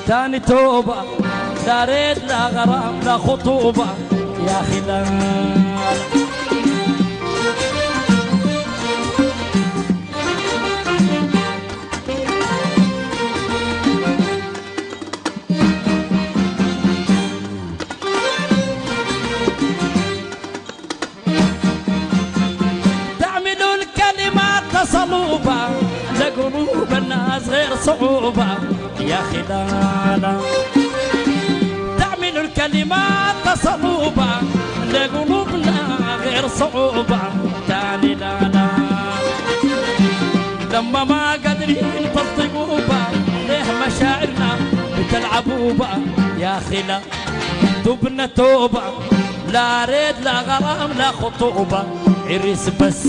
تاني توبة، لا ريت لا غرام لا خطوبة يا أخي لا. تعملوا الكلمات صلوبة لقلوب الناس غير صعوبة يا أخي لا لا. تعملوا الكلمات صلوبة لقلوبنا غير صعوبة تاني لا لا. لما ما قادرين تصدقوا بها ليه مشاعرنا بتلعبوا بها يا أخي لا. تبنا توبة، لا ريد لا غرام لا خطوبة، عريس بس.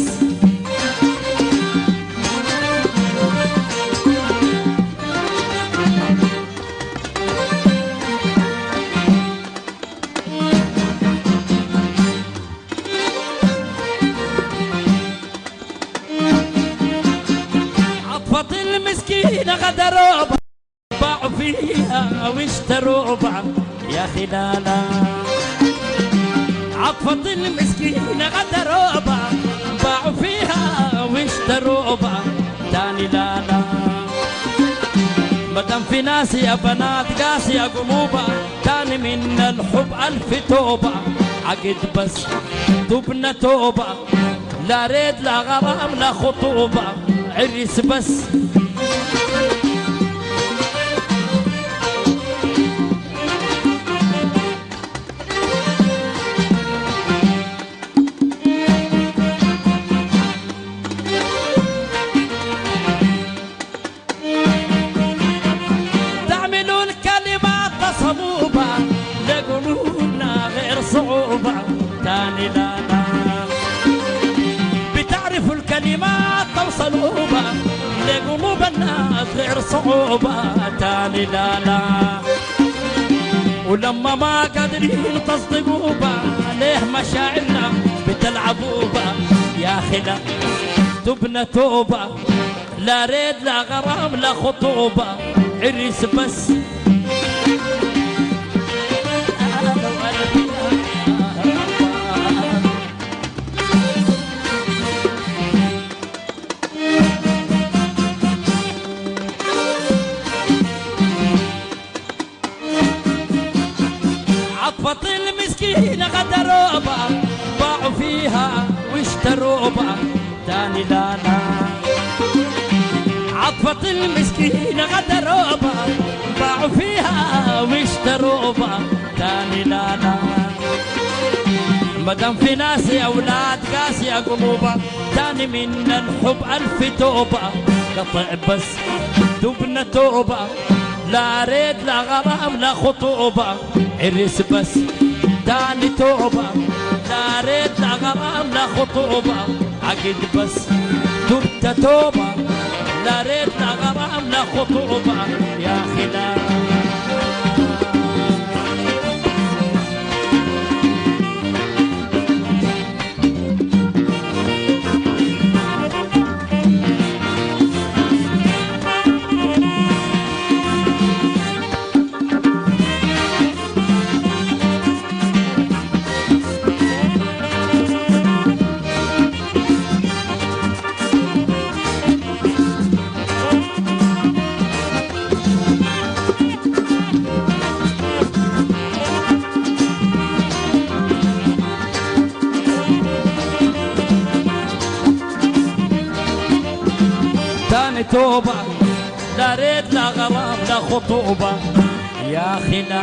عطفة المسكينة غدروا بها باعوا فيها واشتروا بها يا أخي لا لا. عطفة المسكينة غدروا بها باعوا فيها واشتروا بها تاني لا لا. مدام في ناس يا بنات قاسية قلوبها تاني من الحب ألف توبة. عقد بس تبنا توبة، لا ريد لا غرام لا خطوبة، عريس بس. تعملوا الكلمات صعوبة لقلوبنا غير صعوبة تاني لا لا. بتعرفوا الكلمات توصلوا بها لقلوب الناس غير صعوبة تاني لا لا. ولما ما قادرين تصدقوا بها ليه مشاعرنا بتلعبوا بها يا أخي لا. تبنا توبة، لا ريد لا غرام لا خطوبة، عريس بس. عطفة المسكينة غدروا بها باعوا فيها واشتروا بها تاني لا لا. عطفة المسكينة غدروا بها باعوا فيها واشتروا بها تاني لا لا. مدام في ناس يا أولاد قاسية قلوبها تاني من الحب ألف توبة. قطع بس تبنا توبة، لا ريد لا غرام لا خطوبة، عريس بس. تاني توبة، لا ريد لا غرام لا خطوبة، عقد بس. تبت توبة، لا ريد لا غرام لا خطوبة يا أخي لا. تاني توبة، لا ريد لا غرام لا خطوبة يا أخي لا.